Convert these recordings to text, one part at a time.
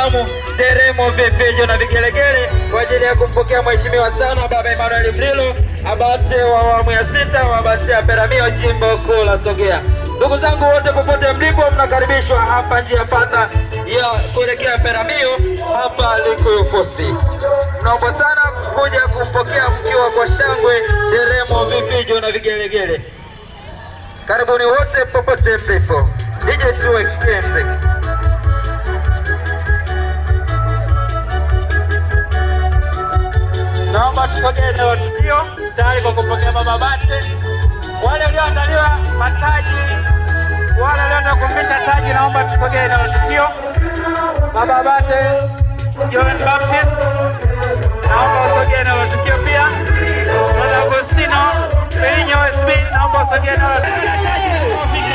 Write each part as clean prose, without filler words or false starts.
salamu nderemo, vifijo na vigelegele kwa ajili ya kumpokea mheshimiwa sana Baba Emmanuel Mlilo, abate wa awamu ya 6 wa Abasia Peramiho, jimbo kuu la Songea. Ndugu zangu wote popote mlipo, mnakaribishwa hapa njia panda ya kuelekea Peramiho hapa Likuyu Posti. Naomba sana kuja kumpokea mkiwa kwa shangwe, nderemo, vifijo na vigelegele. Karibuni wote popote mlipo. DJ tuwe kenze. Naomba tusogee eneo tukio tayari kwa kupokea Baba Bate. Wale walioandaliwa mataji, wale walioenda kumbisha taji, naomba tusogee eneo tukio. Baba Bate John Baptist, naomba usogee eneo tukio pia. Baba Agostino Benyo SB, naomba usogee eneo tukio.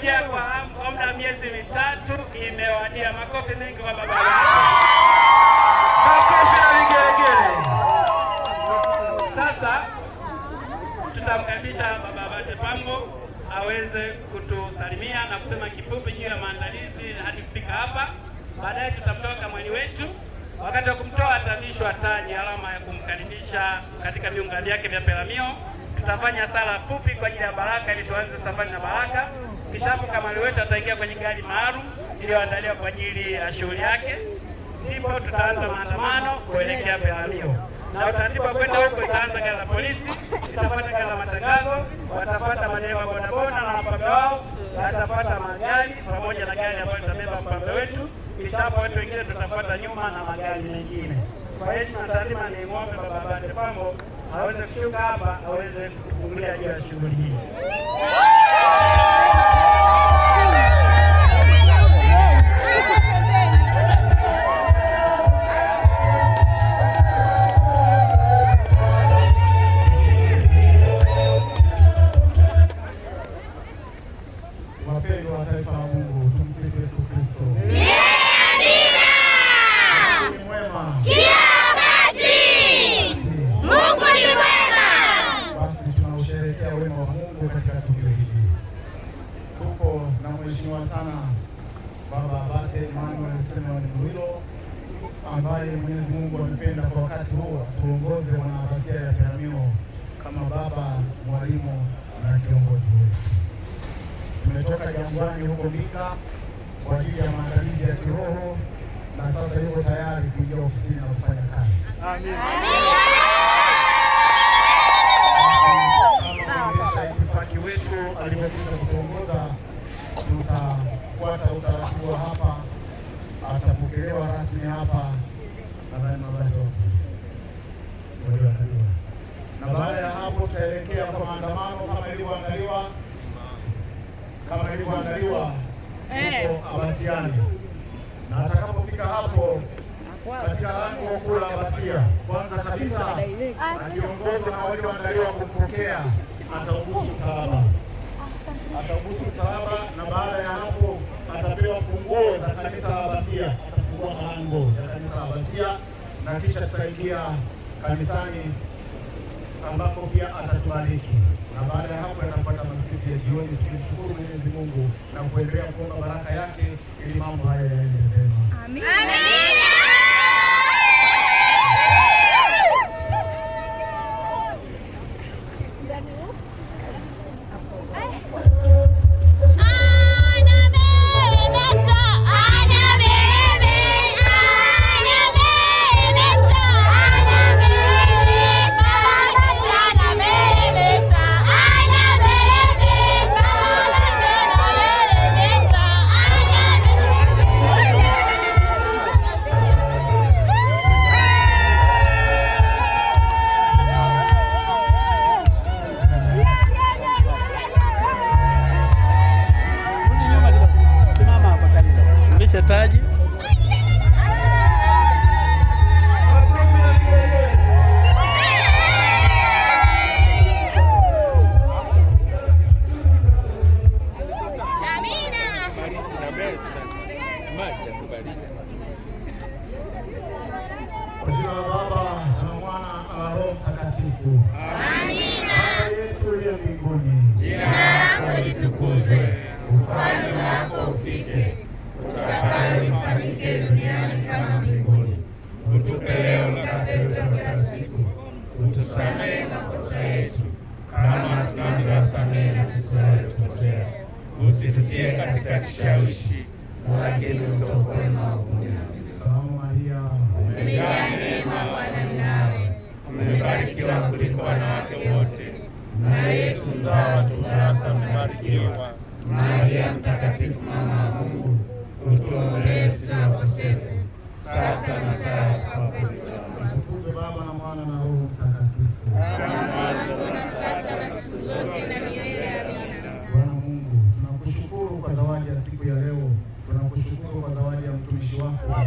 Ile kwa muda miezi mitatu imewadia. Makofi mengi kwa baba. Makofi na vigelegele. Sasa tutamkaribisha Baba Bate Pambo aweze kutusalimia na kusema kifupi juu ya maandalizi hadi kufika hapa. Baadaye tutamtoa kamwani wetu. Wakati wa kumtoa atavishwa taji, alama ya kumkaribisha katika viunga vyake vya Peramiho. Tutafanya sala fupi kwa ajili ya baraka ili tuanze safari na baraka. Kisha hapo kamwani wetu ataingia kwenye gari maalum iliyoandaliwa kwa ajili ya shughuli yake. Ndipo tutaanza maandamano kuelekea Peramiho. Na utaratibu wa kwenda huko, itaanza gari la polisi, itafuata gari la matangazo, watafuata madereva bodaboda na wapambe wao, watafuata magari pamoja na gari ambayo itabeba mpambe wetu. Kisha hapo watu wengine tutafuata nyuma na magari mengine. Kwa heshima na taadhima, ni muombe Baba Bate Pambo aweze kushuka hapa, aweze kufungulia juu ya shughuli hii. Wapendwa wa taifa la Mungu, tumsifu Yesu Kristo. Mungu ni mwema. Basi tunausherehekea wema wa Mungu katika tukio hili. Tuko na mheshimiwa sana Baba Bate Emmanuel Mlilo, ambaye Mwenyezi Mungu amependa kwa wakati huu tuongoze wana Abasia ya Peramiho kama baba, mwalimu na kiongozi wetu. Tumetoka jangwani huko Mbika kwa ajili ya maandalizi ya kiroho na sasa yuko tayari kuingia ofisini na kufanya kazi. Amen. Kama itifaki wetu alivyokwisha kutuongoza, tutafuata utaratibu wa hapa, atapokelewa rasmi hapa na baada ya hapo tutaelekea kwa maandamano kama ilivyoandaliwa huko Abasiani, na atakapofika hapo katika lango kuu la Abasia, kwanza kabisa akiongozwa na walioandaliwa kumpokea, ataubusu msalaba, na baada ya hapo atapewa funguo za kanisa la Abasia, atafungua malango ya kanisa la Abasia, na kisha tutaingia kanisani ambapo pia atatubariki, na baada ya hapo atapata masifu ya jioni, tukimshukuru Mwenyezi Mungu na kuendelea kuomba baraka yake ili mambo haya yaende vyema. Amina. Taji. Kwa jina la Baba na Mwana na Roho Mtakatifu. Amina. Baba yetu uliye mbinguni, jina lako litukuzwe, ufalme wako ufike, utakalo lifanyike duniani kama mbinguni. Utupe leo mkate wetu wa kila siku, utusamehe makosa yetu kama tunavyowasamehe na sisi waliotukosea, usitutie katika kishawishi, lakini utuokoe maovuni. Salamu Maria, umejaa neema, Bwana yu nawe, umebarikiwa kuliko wanawake wote, na Yesu mzao wa tumbo lako amebarikiwa. Maria mtakatifu, mama wa Mungu, utuombee sisi wakosefu, sasa na saa ya kufa kwetu. Atukuzwe Baba na Mwana na Roho Mtakatifu, kama mwanzo na sasa na siku zote na milele. Amina. Bwana Mungu, tunakushukuru kwa zawadi ya siku ya leo, tunakushukuru kwa zawadi ya mtumishi wako.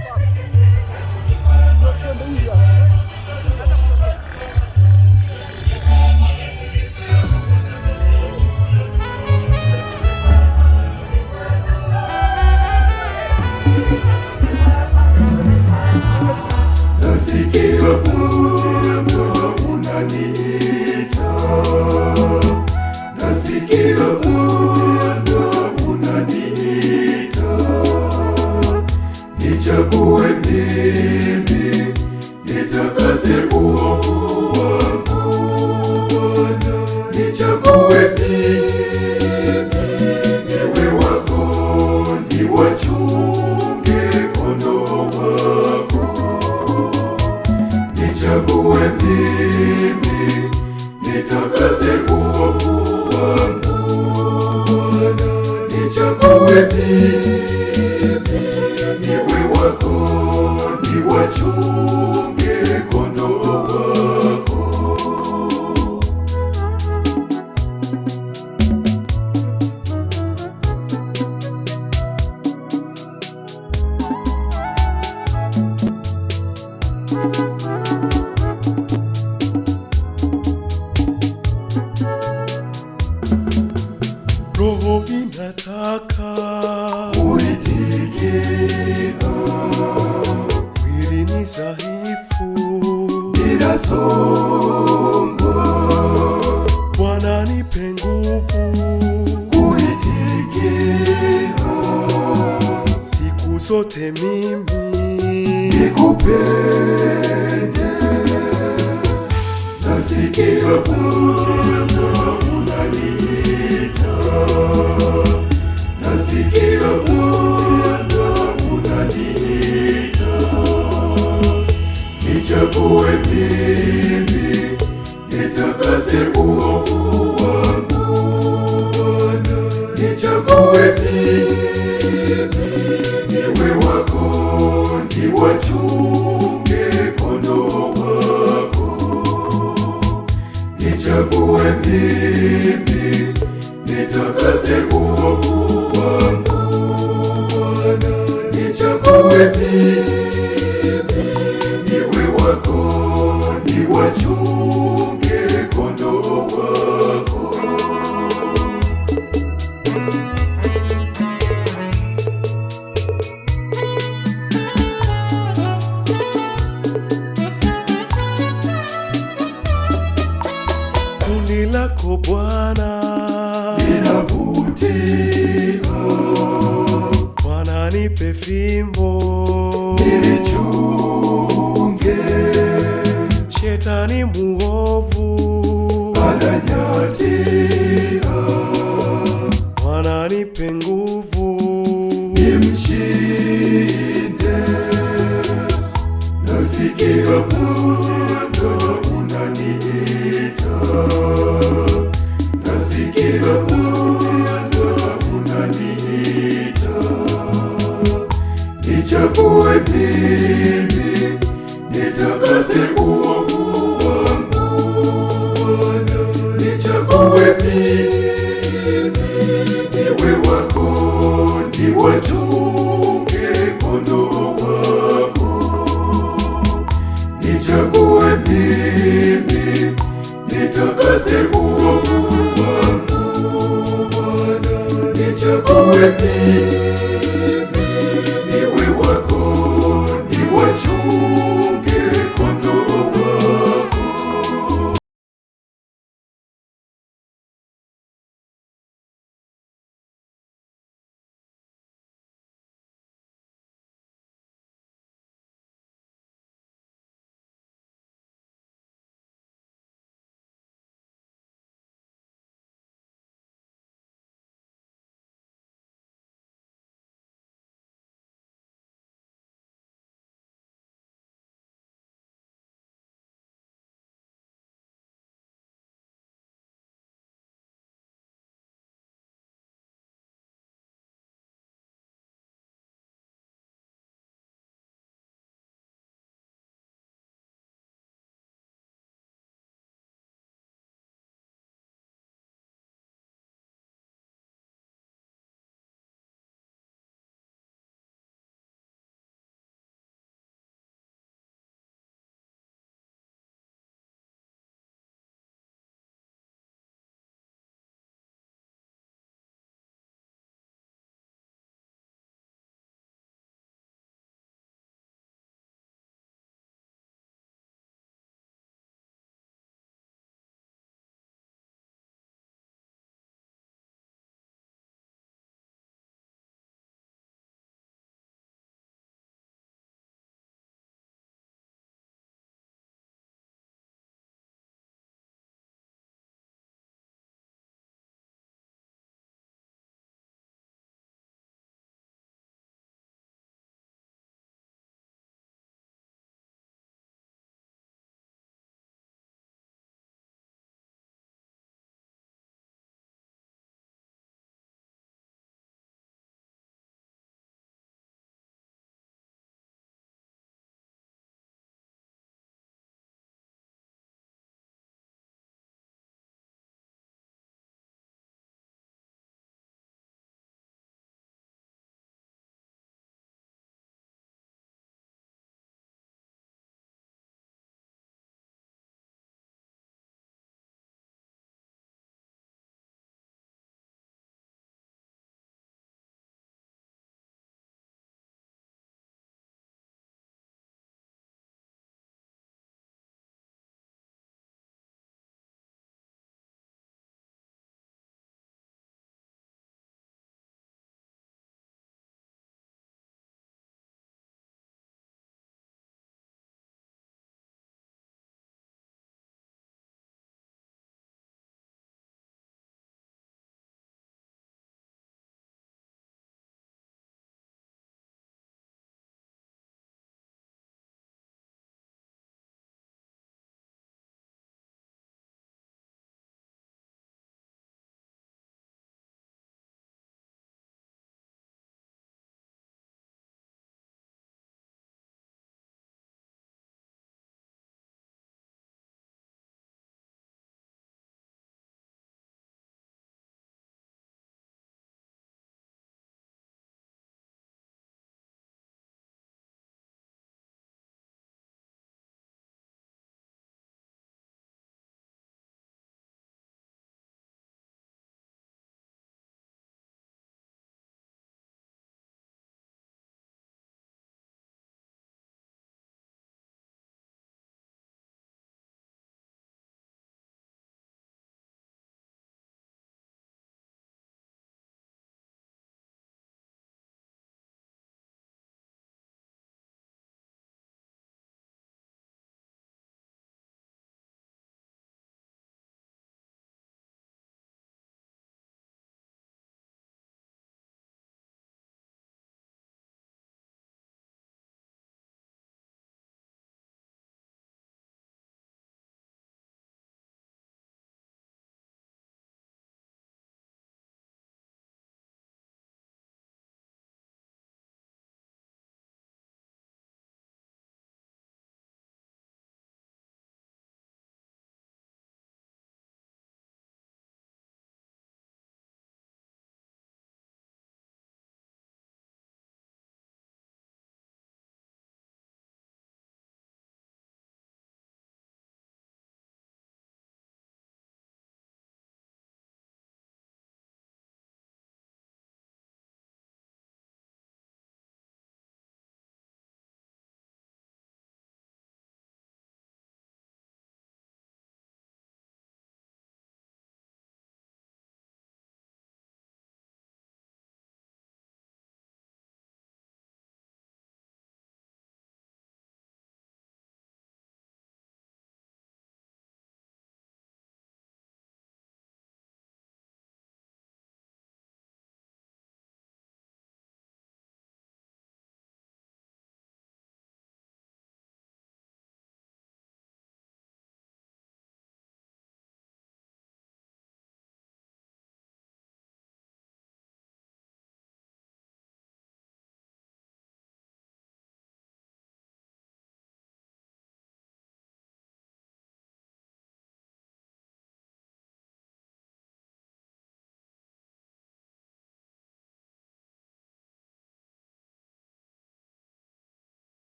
Nasikia sauti yako unaniita, nasikia sauti yako unaniita, nichague mimi, nitakase uovu wangu, nichague mimi, niwe wako, niwachunge kondoo wako. Nichague mimi, nitakase uovu wangu, nichague mimi, niwe wako, niwachunge kondoo wako. Roho inataka Kuitikia, mwili ni dhaifu, ninasongwa. Bwana nipe nguvu, Kuitikia, siku zote mimi nikupende, nasi nasikia sauti yako unaniita, nasikia sauti yako unaniita, nichague mimi, nitakase uovu wangu, nichague mimi, niwe wako, niwachunge kondoo wako, nichague mimi, nitakase uovu wangu, nichague mimi, niwe wako, niwachunge kondoo wako. Kundi lako Bwana Ninavutia, Bwana nipe fimbo nilichunge, shetani muovu, ananyatia, Bwana nipe nguvu, nimshinde, nasikia sauti yako unaniita, nasikia sauti yako unaniita, nichague mimi, nitakase uovu wangu, nichague mimi, niwe wako, niwachunge kondoo wako, nichague mimi, nitakase uovu wangu, nichague mimi, niwe wako, niwachunge kondoo wako.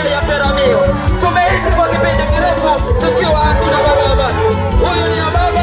familia ya Peramio. Tumeishi kwa kipindi kirefu tukiwa hatuna baba. Huyu ni baba.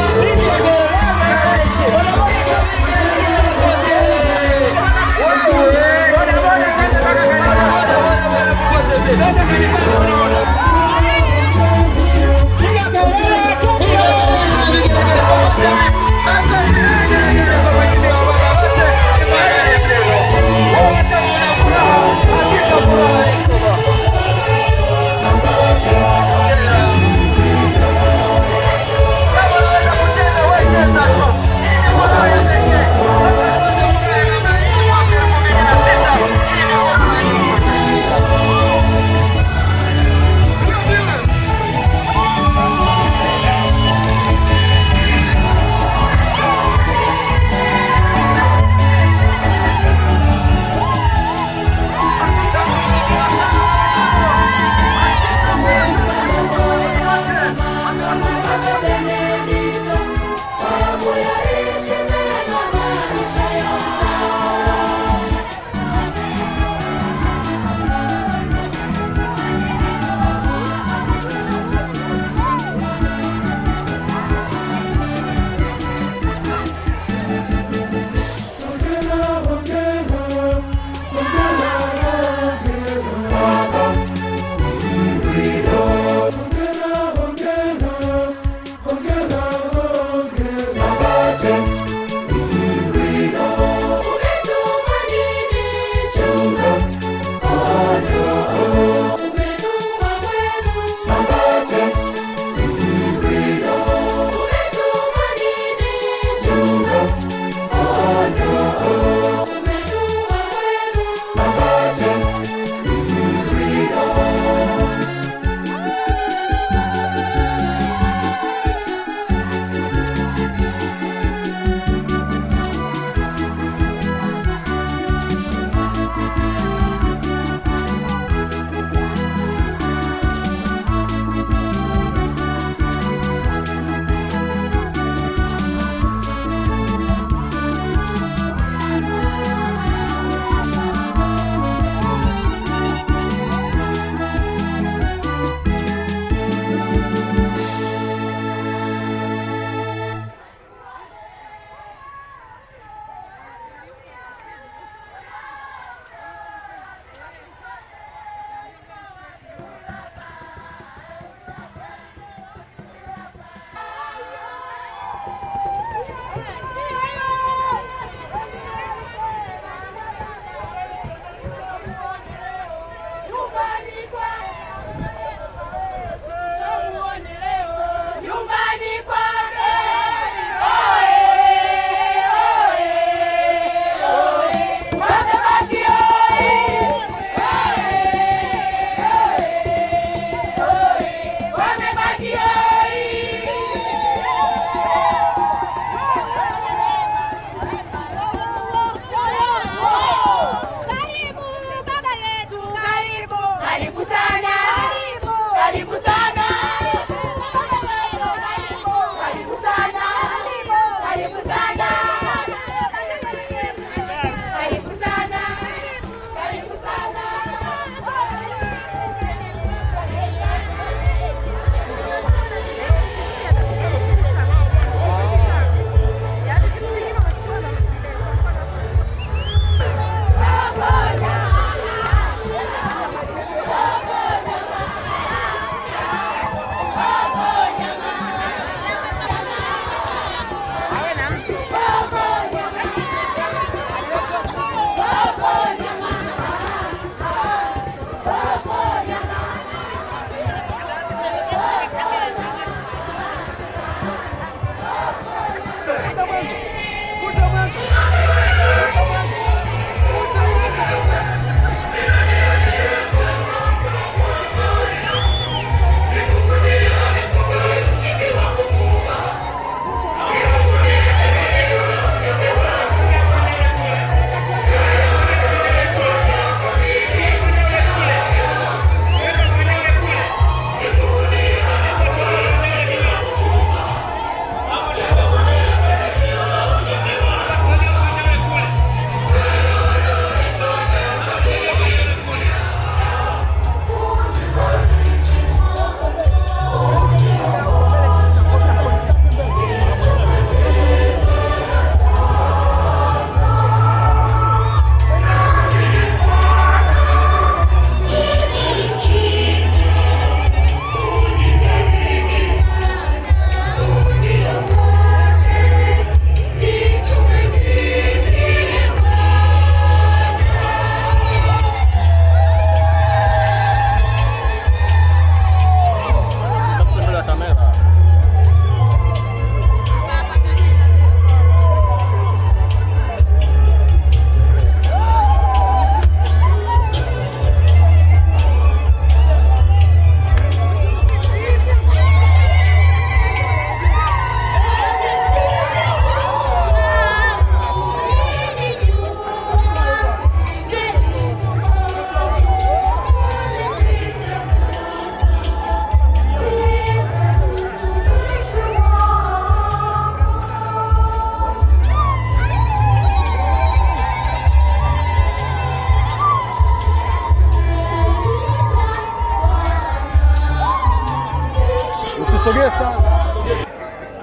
Usisogee sana.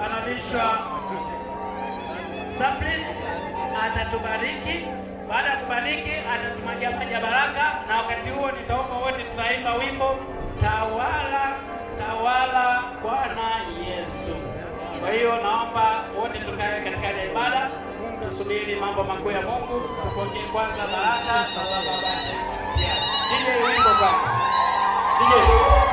Anavishwa Saplis, atatubariki. Baada ya kubariki atatumwagia maji ya baraka, na wakati huo nitaomba wote tutaimba wimbo Tawala, Tawala Bwana Yesu. Kwa hiyo naomba wote tukae katika ile ibada, tusubiri mambo makuu ya Mungu, tupokee kwanza baraka za Baba. Nije wimbo kwanza. Nije.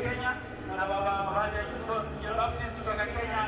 Kenya na Baba Baptist kutoka Kenya